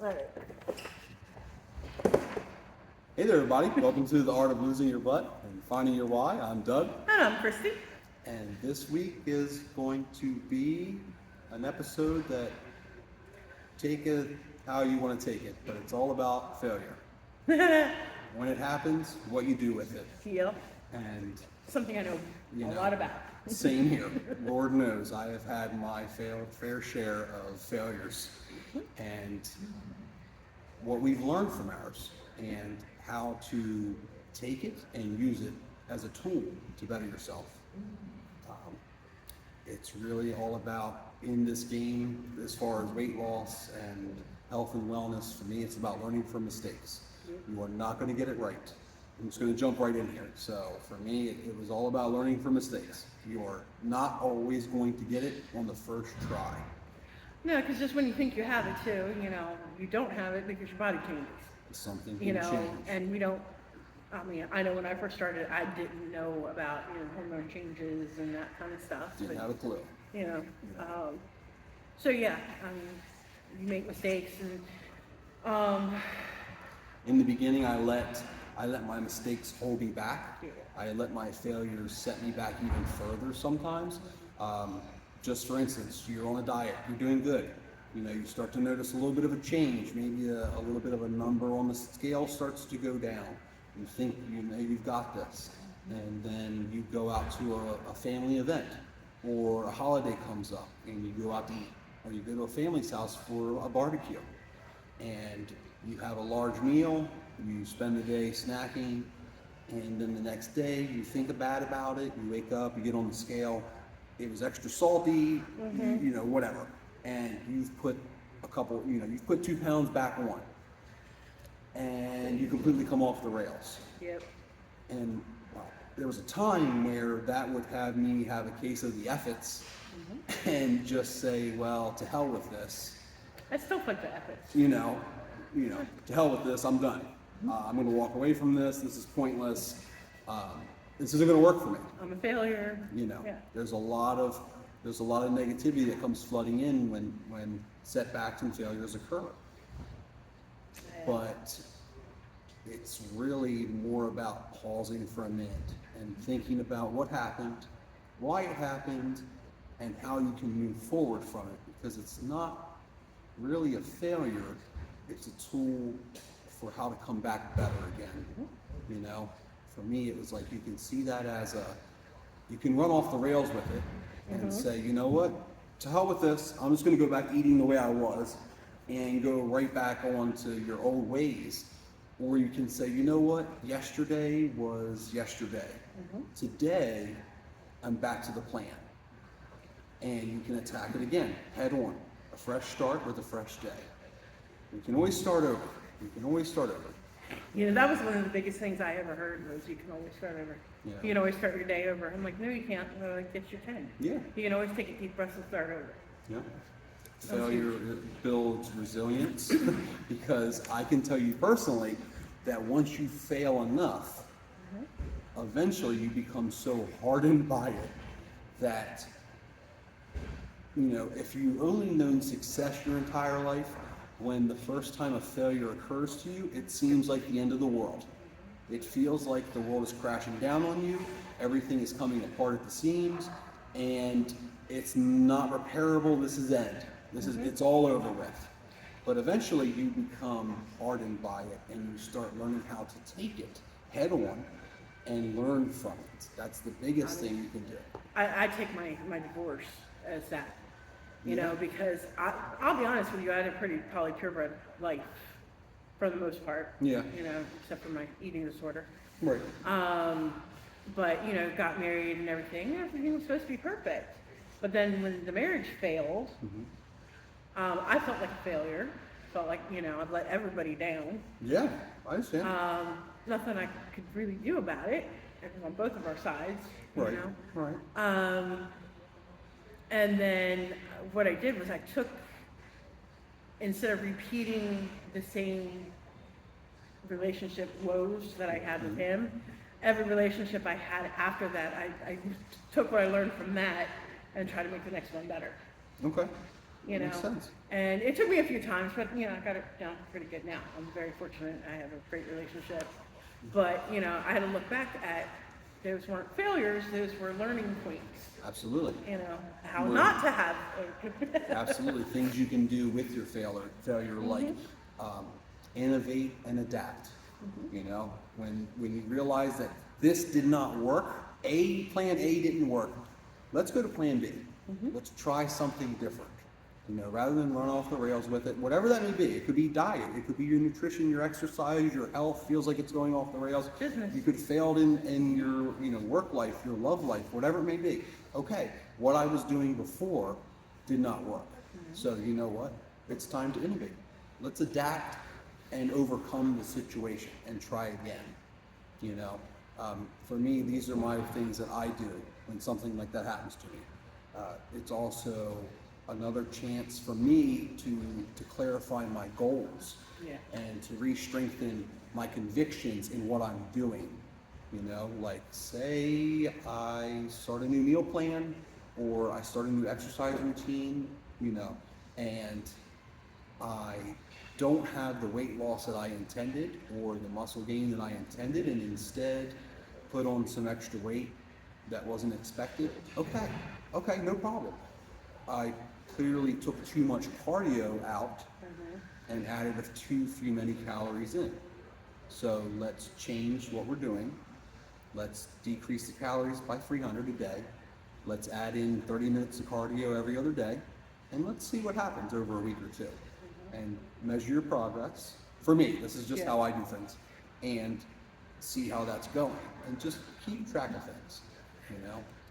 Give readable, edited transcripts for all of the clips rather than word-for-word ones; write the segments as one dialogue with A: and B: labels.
A: All right.
B: Hey there, everybody. Welcome to The Art of Losing Your Butt and Finding Your Why. I'm Doug,
A: And I'm Christy.
B: and this week is going to be an episode that take it how you want to take it, but it's all about failure. When it happens, what you do with it.
A: Yep.
B: And,
A: Something I know
B: you
A: a
B: know,
A: lot about.
B: same here. Lord knows I have had my fair share of failures. And what we've learned from ours and how to take it and use it as a tool to better yourself. It's really all about in this game as far as weight loss and health and wellness. For me, it's about learning from mistakes. You are not going to get it right. I'm just going to jump right in here. So for me, it was all about learning from mistakes. You are not always going to get it on the first try.
A: No, because just when you think you have it too, you don't have it because your body changes.
B: Something can change.
A: And we don't, I know when I first started, I didn't know about, hormone changes and that kind of stuff.
B: Didn't have a clue.
A: So yeah, you make mistakes and,
B: In the beginning, I let my mistakes hold me back.
A: Yeah.
B: I let my failures set me back even further sometimes. Just for instance, you're on a diet, you're doing good. You start to notice a little bit of a change, maybe a little bit of a number on the scale starts to go down. You think you've got this, and then you go out to a family event, or a holiday comes up, and you go out to eat, or you go to a family's house for a barbecue, and you have a large meal, you spend the day snacking, and then the next day you think bad about it, you wake up, you get on the scale, it was extra salty, whatever, and you've put you've put 2 pounds back on, and you completely come off the rails.
A: yep.
B: And there was a time where that would have me have a case of the efforts and just say, well, to hell with this.
A: I still put the efforts.
B: To hell with this, I'm done. I'm going to walk away from this. This is pointless. This isn't going to work for me.
A: I'm a failure. Yeah.
B: There's a lot of negativity that comes flooding in when setbacks and failures occur. But it's really more about pausing for a minute and thinking about what happened, why it happened, and how you can move forward from it. Because it's not really a failure, it's a tool for how to come back better again. For me, it was like you can see that as you can run off the rails with it and say, you know what, to hell with this, I'm just going to go back eating the way I was and go right back on to your old ways. Or you can say, you know what, yesterday was yesterday. Today, I'm back to the plan. And you can attack it again, head on. A fresh start with a fresh day. You can always start over.
A: That was one of the biggest things I ever heard was you can always start over.
B: Yeah.
A: You can always start your day over. I'm like, no, you can't. They're like, yes, you can.
B: Yeah.
A: You can always take a deep breath and start over.
B: Yeah. Failure builds resilience because I can tell you personally that once you fail enough, eventually you become so hardened by it that, if you've only known success your entire life, when the first time a failure occurs to you, it seems like the end of the world. It feels like the world is crashing down on you, everything is coming apart at the seams, and it's not repairable. This is end. It's all over with. But eventually you become hardened by it and you start learning how to take it head on and learn from it. That's the biggest thing you can do.
A: I take my divorce as that, because I'll be honest with you, I had a pretty probably purebred life for the most part.
B: Yeah.
A: Except for my eating disorder.
B: Right.
A: But got married and everything was supposed to be perfect. But then when the marriage failed, I felt like a failure. Felt like, I'd let everybody down.
B: Yeah, I understand.
A: Nothing I could really do about it. It was on both of our sides,
B: Right. Right.
A: And then what I did was I took, instead of repeating the same relationship woes that I had with him, every relationship I had after that, I took what I learned from that and tried to make the next one better.
B: Okay.
A: you know.
B: Makes sense.
A: And it took me a few times, but I got it down pretty good now. I'm very fortunate. I have a great relationship. But, I had to look back at those weren't failures, those were learning points.
B: Absolutely.
A: How
B: Right.
A: not to have.
B: Absolutely. Things you can do with your failure, like innovate and adapt. When you realize that this did not work, plan A didn't work, let's go to plan B. Let's try something different. Rather than run off the rails with it, whatever that may be. It could be diet, it could be your nutrition, your exercise, your health feels like it's going off the rails.
A: Business.
B: You could fail in your work life, your love life, whatever it may be. Okay, what I was doing before did not work. So you know what? It's time to innovate. Let's adapt and overcome the situation and try again. For me, these are my things that I do when something like that happens to me. It's also another chance for me to clarify my goals and to re-strengthen my convictions in what I'm doing. Like say I start a new meal plan or I start a new exercise routine, and I don't have the weight loss that I intended or the muscle gain that I intended, and instead put on some extra weight that wasn't expected. Okay, no problem. I clearly took too much cardio out and added too many calories in. So let's change what we're doing. Let's decrease the calories by 300 a day. Let's add in 30 minutes of cardio every other day, and let's see what happens over a week or two. And measure your progress. For me, this is just how I do things, and see how that's going, and just keep track of things.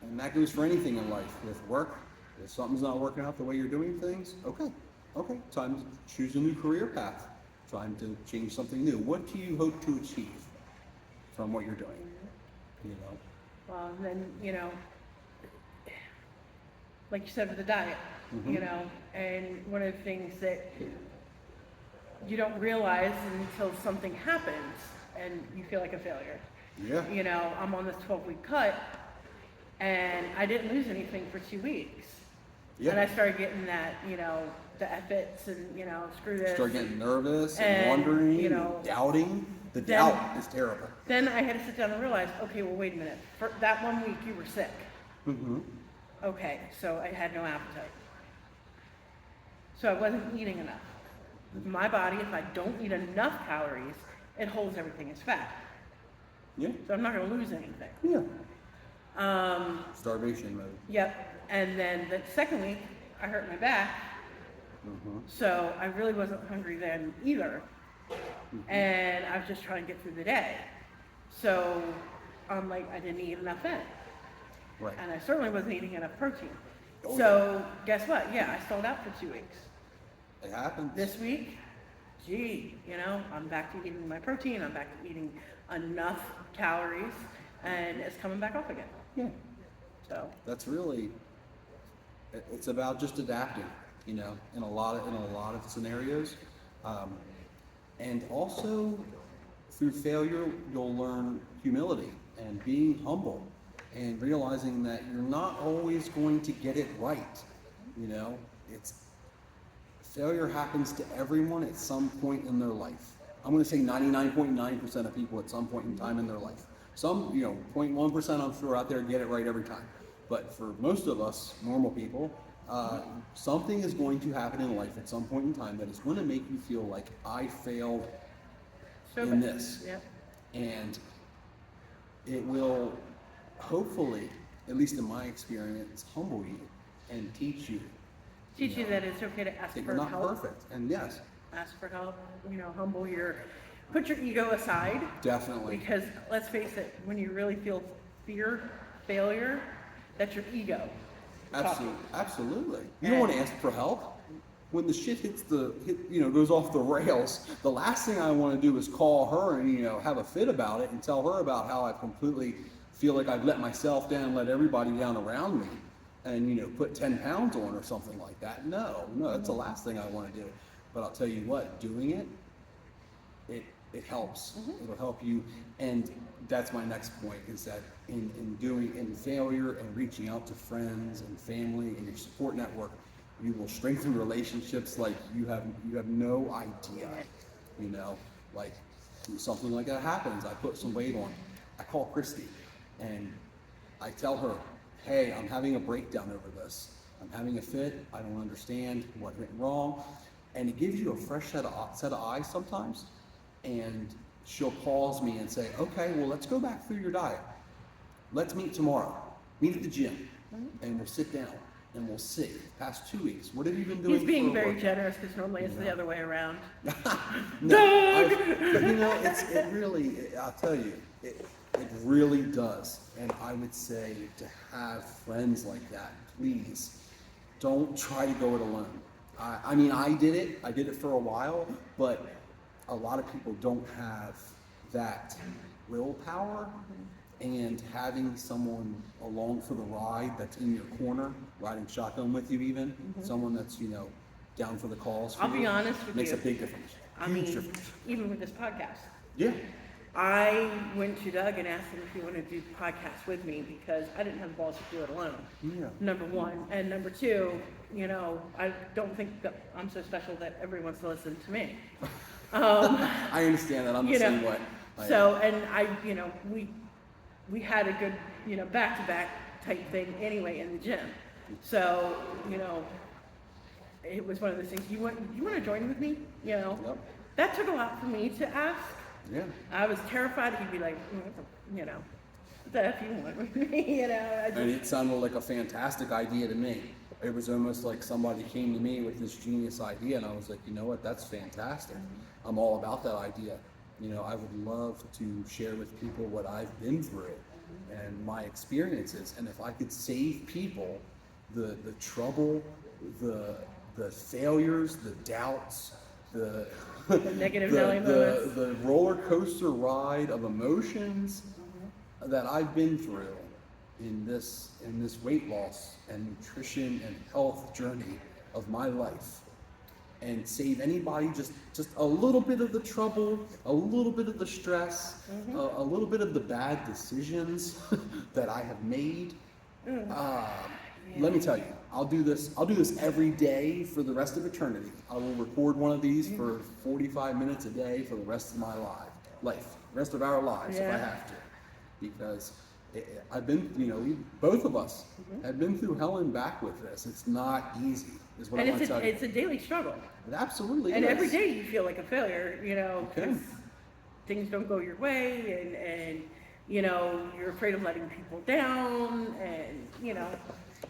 B: And that goes for anything in life. With work, if something's not working out the way you're doing things, okay, time to choose a new career path. Time to change something new. What do you hope to achieve from what you're doing?
A: Well, and then, like you said with the diet, and one of the things that you don't realize until something happens and you feel like a failure.
B: Yeah.
A: I'm on this 12-week cut and I didn't lose anything for 2 weeks.
B: Yeah.
A: And I started getting that, the efforts and, screw this.
B: Start getting nervous
A: And,
B: and wondering,
A: know,
B: doubting. The
A: then-
B: doubt is terrible.
A: Then I had to sit down and realize, okay, well, wait a minute. For that 1 week you were sick. Okay, so I had no appetite. So I wasn't eating enough. My body, if I don't eat enough calories, it holds everything as fat.
B: Yeah.
A: So I'm not going to lose anything.
B: Yeah. Starvation mode.
A: Yep. And then the second week, I hurt my back. So I really wasn't hungry then either. And I was just trying to get through the day. So I'm like, I didn't eat enough in.
B: Right.
A: And I certainly wasn't eating enough protein.
B: Oh,
A: So guess what? Yeah, I stalled out for 2 weeks.
B: It happens.
A: This week, I'm back to eating my protein. I'm back to eating enough calories, and it's coming back off again.
B: Yeah.
A: So
B: That's really. It's about just adapting, in a lot of scenarios, and also through failure you'll learn humility and being humble and realizing that you're not always going to get it right. It's failure happens to everyone at some point in their life. I'm going to say 99.9% of people at some point in time in their life. Some, 0.1% I'm sure out there get it right every time. But for most of us, normal people, something is going to happen in life at some point in time that is going to make you feel like I failed in this.
A: Yep.
B: And it will hopefully, at least in my experience, humble you and teach you.
A: Teach you that it's okay to ask
B: That
A: for
B: you're not
A: help.
B: perfect. And yes,
A: Ask for help. Put your ego aside.
B: definitely.
A: Because let's face it, when you really feel fear, failure, that's your ego. talking.
B: Absolutely. You don't want to ask for help. When the shit goes off the rails, the last thing I want to do is call her and, have a fit about it and tell her about how I completely feel like I've let myself down, let everybody down around me, and, put 10 pounds on or something like that. No, that's the last thing I want to do. But I'll tell you what, doing it helps. It'll help you. And that's my next point, is that in failure and reaching out to friends and family and your support network, You will strengthen relationships like you have no idea. You know, like something like that happens. I put some weight on. I call Christy, and I tell her, "Hey, I'm having a breakdown over this. I'm having a fit. I don't understand what went wrong," and it gives you a fresh set of eyes sometimes. And she'll pause me and say, "Okay, well, let's go back through your diet. Let's meet tomorrow. Meet at the gym, and we'll sit down and we'll see. Past 2 weeks, what have you been doing?"
A: He's being
B: for
A: very
B: work?"
A: generous because normally it's the
B: No.
A: other way around.
B: No, but you know, it really, I'll tell you, it really does. And I would say to have friends like that, please don't try to go it alone. I mean, I did it for a while, but a lot of people don't have that willpower, and having someone along for the ride that's in your corner, riding shotgun with you even, someone that's, you know, down for the cause for
A: I'll be
B: you,
A: honest with
B: makes
A: you.
B: a big difference.
A: I
B: Huge
A: mean,
B: difference.
A: even with this podcast.
B: Yeah.
A: I went to Doug and asked him if he wanted to do podcasts with me because I didn't have the balls to do it alone.
B: Yeah.
A: Number one. And number two, you know, I don't think that I'm so special that everyone wants to listen to me.
B: I understand that. I'm the
A: You know,
B: same way.
A: So, and I, you know, we had a good, you know, back-to-back type thing anyway in the gym. So, you know, it was one of those things, you want to join with me? You know?
B: Yep.
A: That took a lot for me to ask.
B: Yeah.
A: I was terrified he'd be like, you know, what the F you want with me, you know?
B: And it sounded like a fantastic idea to me. It was almost like somebody came to me with this genius idea, and I was like, you know what, that's fantastic. I'm all about that idea. You know, I would love to share with people what I've been through and my experiences. And if I could save people the trouble, the failures, the doubts, the
A: negative Nelly moments.
B: the roller coaster ride of emotions that I've been through in this weight loss and nutrition and health journey of my life, and save anybody just a little bit of the trouble, a little bit of the stress, a little bit of the bad decisions that I have made. Let me tell you, I'll do this every day for the rest of eternity. I will record one of these for 45 minutes a day for the rest of my rest of our lives if I have to, because I've been, you know, both of us have been through hell and back with this. It's not easy, is what I want to tell you.
A: It's a daily struggle.
B: It absolutely
A: And
B: is.
A: every day you feel like a failure, you know,
B: You can.
A: 'cause things don't go your way, and you know, you're afraid of letting people down, and you know,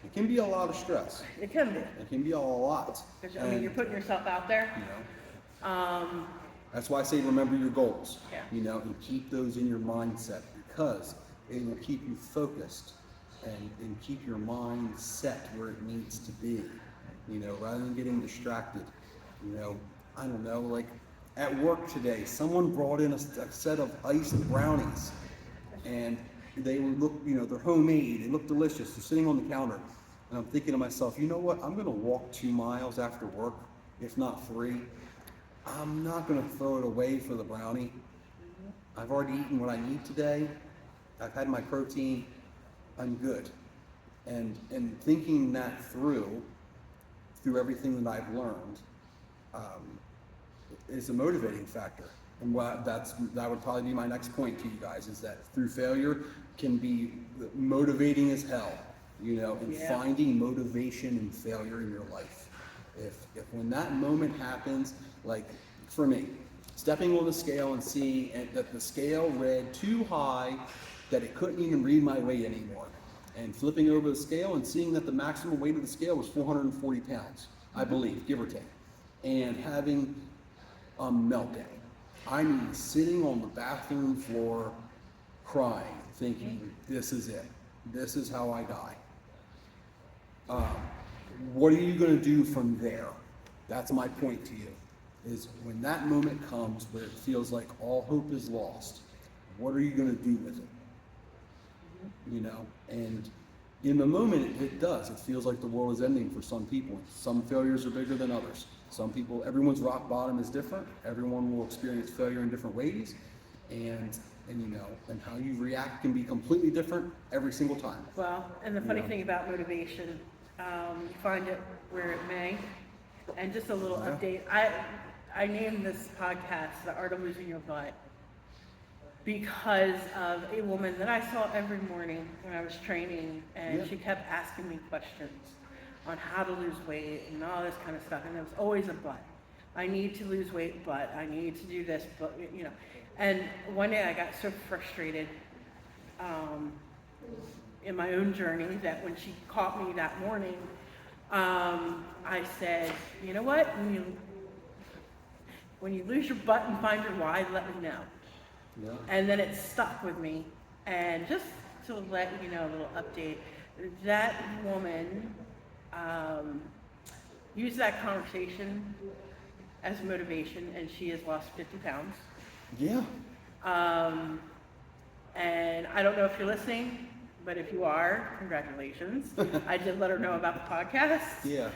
B: It can be a lot of stress.
A: it can be.
B: It can be a lot.
A: 'Cause, I mean,
B: And,
A: you're putting yourself out there.
B: you know,
A: Um,
B: that's why I say remember your goals.
A: Yeah.
B: You know, and keep those in your mindset, because it will keep you focused and keep your mind set where it needs to be. You know, rather than getting distracted. You know, I don't know, like at work today, someone brought in a set of iced brownies, and they look, you know, they're homemade, they look delicious, they're sitting on the counter. And I'm thinking to myself, you know what, I'm gonna walk 2 miles after work, if not 3. I'm not gonna throw it away for the brownie. I've already eaten what I need today. I've had my protein, I'm good. And thinking that through everything that I've learned, is a motivating factor. And that would probably be my next point to you guys, is that through failure can be motivating as hell, you know, and
A: Yeah.
B: finding motivation in failure in your life. If when that moment happens, like for me, stepping on the scale and seeing that the scale read too high, that it couldn't even read my weight anymore, and flipping over the scale and seeing that the maximum weight of the scale was 440 pounds, I believe, give or take, and having a meltdown. I mean, sitting on the bathroom floor, crying, thinking, this is it. This is how I die. What are you going to do from there? That's my point to you, is when that moment comes where it feels like all hope is lost, what are you going to do with it? You know, and in the moment it does. It feels like the world is ending for some people. Some failures are bigger than others. Some people, everyone's rock bottom is different. Everyone will experience failure in different ways, and you know, and how you react can be completely different every single time.
A: well, and the funny
B: Yeah.
A: thing about motivation find it where it may. And just a little
B: Yeah.
A: update. I named this podcast The Art of Losing Your Butt because of a woman that I saw every morning when I was training, and
B: Yeah.
A: she kept asking me questions on how to lose weight and all this kind of stuff, and there was always a but. I need to lose weight, but I need to do this, but you know. And one day I got so frustrated in my own journey that when she caught me that morning, I said, you know what? When you lose your butt and find your why, let me know.
B: Yeah.
A: And then it stuck with me. And just to let you know, a little update, that woman used that conversation as motivation, and she has lost 50 pounds.
B: Yeah.
A: And I don't know if you're listening, but if you are, congratulations. I did let her know about the podcast.
B: Yeah.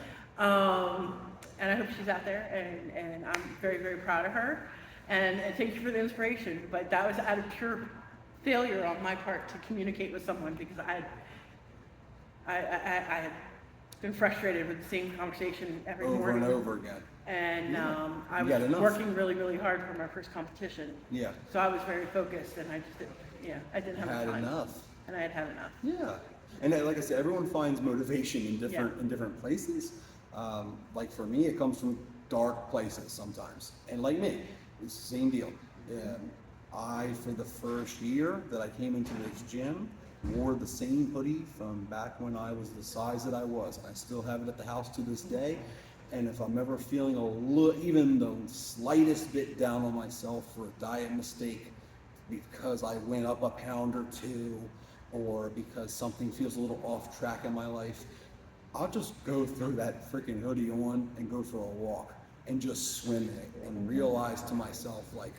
A: And I hope she's out there, and I'm very, very proud of her. And thank you for the inspiration. But that was out of pure failure on my part to communicate with someone, because I had been frustrated with the same conversation every
B: Over
A: morning.
B: and over again.
A: And
B: Yeah.
A: I
B: You got
A: was
B: enough.
A: working really, really hard for my first competition.
B: Yeah.
A: So I was very focused, and I just didn't, I didn't have
B: Had
A: the time.
B: enough.
A: And I had had enough.
B: Yeah, and like I said, everyone finds motivation in
A: Yeah.
B: different places. Like for me, it comes from dark places sometimes, and like me, it's the same deal. For the first year that I came into this gym, wore the same hoodie from back when I was the size that I was. I still have it at the house to this day. And if I'm ever feeling even the slightest bit down on myself for a diet mistake, because I went up a pound or two, or because something feels a little off track in my life, I'll just go throw that freaking hoodie on and go for a walk and just swim in it and realize to myself, like,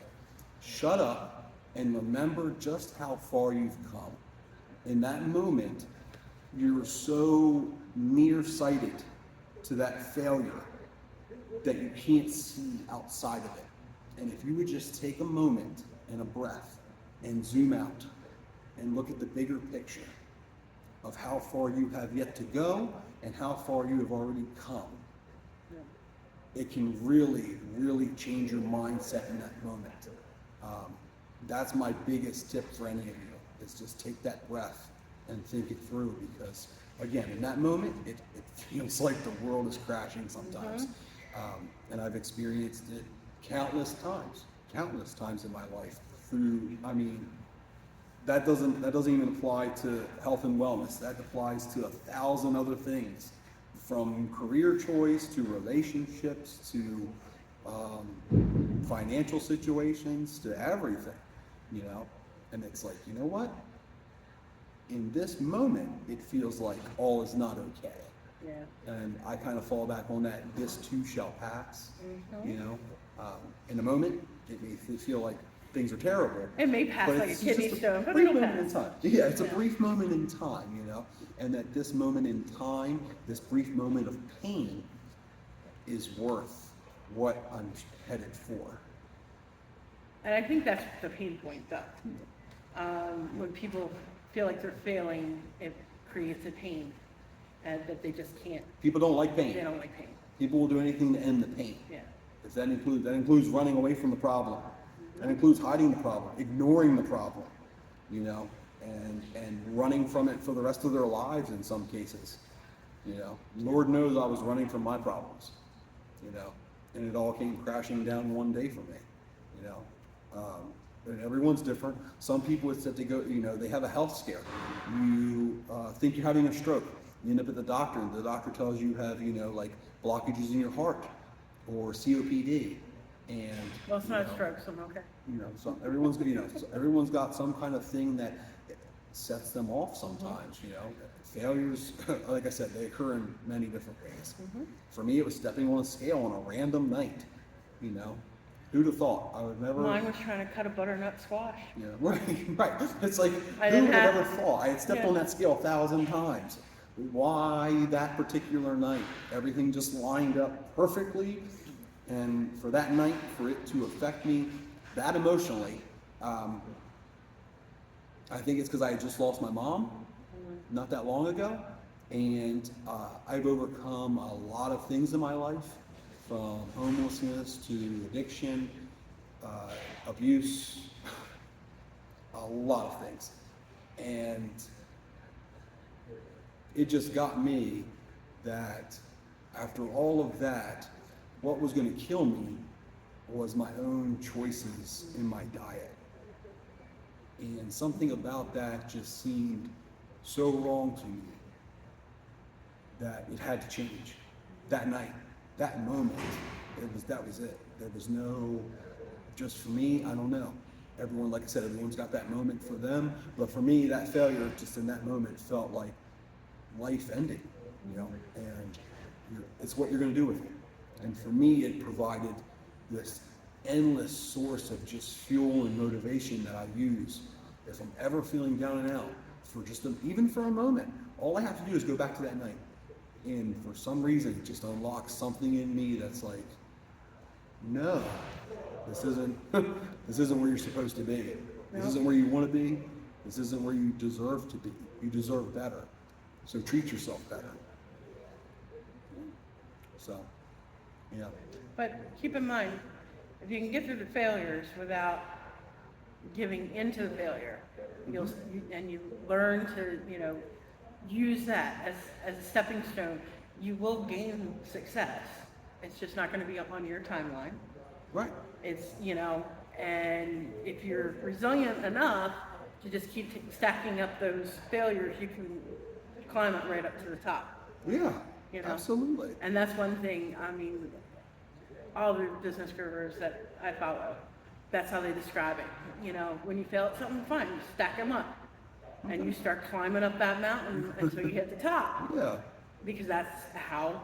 B: shut up and remember just how far you've come. In that moment, you're so nearsighted to that failure that you can't see outside of it. And if you would just take a moment and a breath and zoom out and look at the bigger picture of how far you have yet to go and how far you have already come, it can really, really change your mindset in that moment. That's my biggest tip for any of you, is just take that breath and think it through, because again, in that moment, it feels like the world is crashing sometimes. And I've experienced it countless times in my life that doesn't even apply to health and wellness. That applies to 1,000 other things, from career choice to relationships to financial situations to everything, and it's like, you know what? In this moment, it feels like all is not okay.
A: Yeah.
B: And I kind of fall back on that, this too shall pass.
A: Mhm.
B: In a moment, it may feel like things are terrible.
A: It may pass
B: But
A: like a
B: it's
A: kidney
B: just
A: stone, but
B: brief
A: it'll
B: moment in
A: pass.
B: time. Yeah, it's a
A: Yeah.
B: brief moment in time, and that this moment in time, this brief moment of pain, is worth what I'm headed for.
A: And I think that's the pain point, though. When people feel like they're failing, it creates a pain that they just can't.
B: People don't like
A: They
B: pain.
A: don't like pain.
B: People will do anything to end the pain.
A: Yeah.
B: If that includes running away from the problem. That includes hiding the problem, ignoring the problem, and running from it for the rest of their lives in some cases. Lord knows I was running from my problems, and it all came crashing down one day for me, and everyone's different. Some people, it's that they go, they have a health scare. You think you're having a stroke. You end up at the doctor, and the doctor tells you have, like blockages in your heart or COPD. And
A: Well, it's not a stroke, so I'm okay.
B: So everyone's got some kind of thing that sets them off sometimes. Failures, like I said, they occur in many different ways. For me, it was stepping on a scale on a random night. Who'd have thought? I would never.
A: Mine was trying to cut a butternut squash.
B: Yeah, right. It's like,
A: I
B: who
A: didn't
B: would have
A: have-
B: ever thought? I had stepped
A: Yeah.
B: on that scale 1,000 times. Why that particular night? Everything just lined up perfectly. And for that night, for it to affect me that emotionally, I think it's because I had just lost my mom not that long ago. And I've overcome a lot of things in my life, from homelessness to addiction, abuse, a lot of things. And it just got me that after all of that, what was going to kill me was my own choices in my diet. And something about that just seemed so wrong to me that it had to change. That night, that moment, that was it. There was no, just for me, I don't know. Everyone, like I said, everyone's got that moment for them, but for me, that failure just in that moment felt like life ending, you know, and it's what you're going to do with it. And for me, it provided this endless source of just fuel and motivation that I use. If I'm ever feeling down and out, for just even for a moment, all I have to do is go back to that night. And for some reason, it just unlocks something in me that's like, no, this isn't this isn't where you're supposed to be. This isn't where you want to be. This isn't where you deserve to be. You deserve better. So treat yourself better. So, yeah.
A: But keep in mind, if you can get through the failures without giving into the failure, and you learn to, use that as a stepping stone, you will gain success. It's just not going to be up on your timeline.
B: Right.
A: It's, and if you're resilient enough to just keep stacking up those failures, you can climb up right up to the top.
B: Yeah, absolutely.
A: And that's one thing, all the business gurus that I follow, that's how they describe it. When you fail at something, fine, you stack them up. And you start climbing up that mountain until you hit the top.
B: Yeah.
A: Because that's how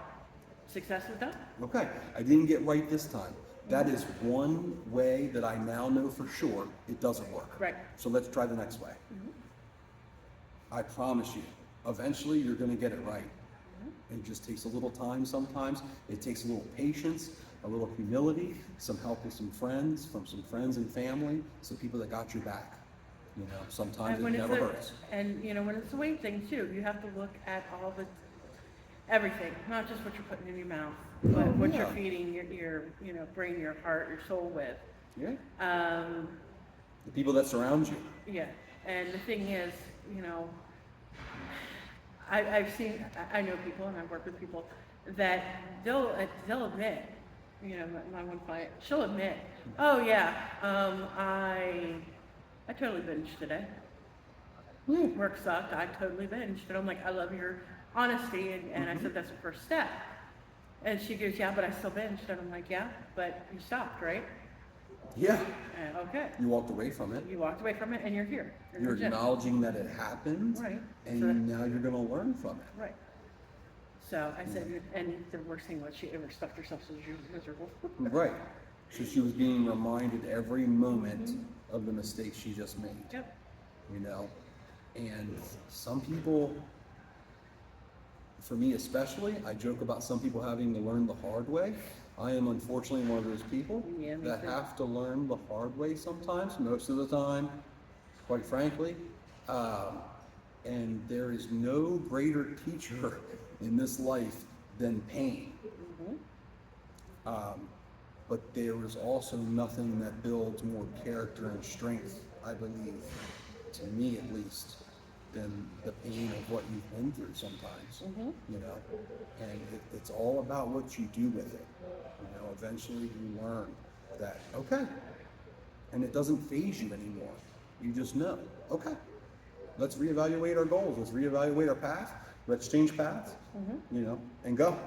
A: success is done.
B: Okay, I didn't get right this time. That is one way that I now know for sure it doesn't work.
A: Right.
B: So let's try the next way. I promise you, eventually you're going to get it right. It just takes a little time sometimes. It takes a little patience, a little humility, some help with some friends, from some friends and family, some people that got your back. Sometimes it never hurts.
A: And when it's a weight thing too, you have to look at everything, not just what you're putting in your mouth, but what you're feeding your brain, your heart, your soul with.
B: Yeah. The people that surround you.
A: Yeah. And the thing is, I've seen, I know people and I've worked with people that they'll admit, my one client, she'll admit, oh yeah, I totally binged today. Work sucked, I totally binged. And I'm like, I love your honesty, and I said, that's the first step. And she goes, yeah, but I still binged. And I'm like, yeah, but you stopped, right?
B: Yeah.
A: Okay.
B: You walked away from it.
A: You walked away from it, and you're here.
B: You're acknowledging that it happened,
A: right?
B: And now you're going to learn from it.
A: Right. So I said, and the worst thing was she ever stuffed herself, so she was miserable.
B: Right. So she was being reminded every moment of the mistake she just made.
A: Yep.
B: And some people, for me especially, I joke about some people having to learn the hard way. I am unfortunately one of those people that have to learn the hard way sometimes, most of the time, quite frankly. And there is no greater teacher in this life than pain. But there is also nothing that builds more character and strength, I believe, to me at least, than the pain of what you've been through sometimes. And it's all about what you do with it. Eventually you learn that, okay, and it doesn't faze you anymore. You just know, okay, let's reevaluate our goals, let's reevaluate our path, let's change paths, and go.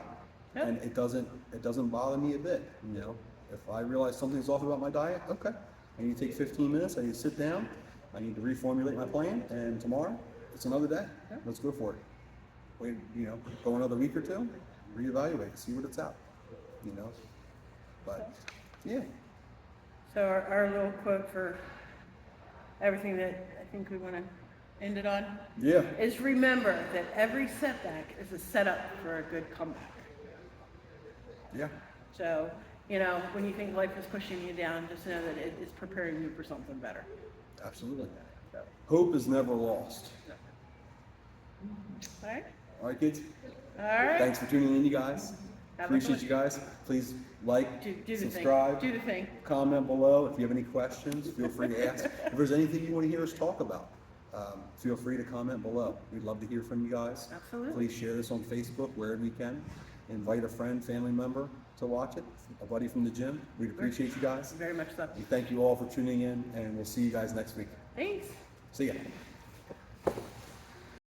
A: Yep.
B: And it doesn't bother me a bit. If I realize something's off about my diet, okay, I need to take 15 minutes, I need to sit down, I need to reformulate my plan, and tomorrow, it's another day.
A: Yep.
B: Let's go for it. Wait, go another week or two, reevaluate, see what it's at. But, yeah.
A: So our little quote for everything that I think we want to end it on is remember that every setback is a setup for a good comeback.
B: Yeah.
A: So, when you think life is pushing you down, just know that it is preparing you for something better.
B: Absolutely. Hope is never lost.
A: All right.
B: All right, kids.
A: All right.
B: Thanks for tuning in, you guys.
A: Have a
B: Appreciate
A: good
B: you guys. Please like,
A: Do the
B: subscribe,
A: thing. Do the thing.
B: comment below. If you have any questions, feel free to ask. If there's anything you want to hear us talk about, feel free to comment below. We'd love to hear from you guys.
A: Absolutely.
B: Please share this on Facebook wherever you can. Invite a friend, family member to watch it, a buddy from the gym. We'd appreciate you guys.
A: Very much so.
B: We thank you all for tuning in, and we'll see you guys next week.
A: Thanks.
B: See ya.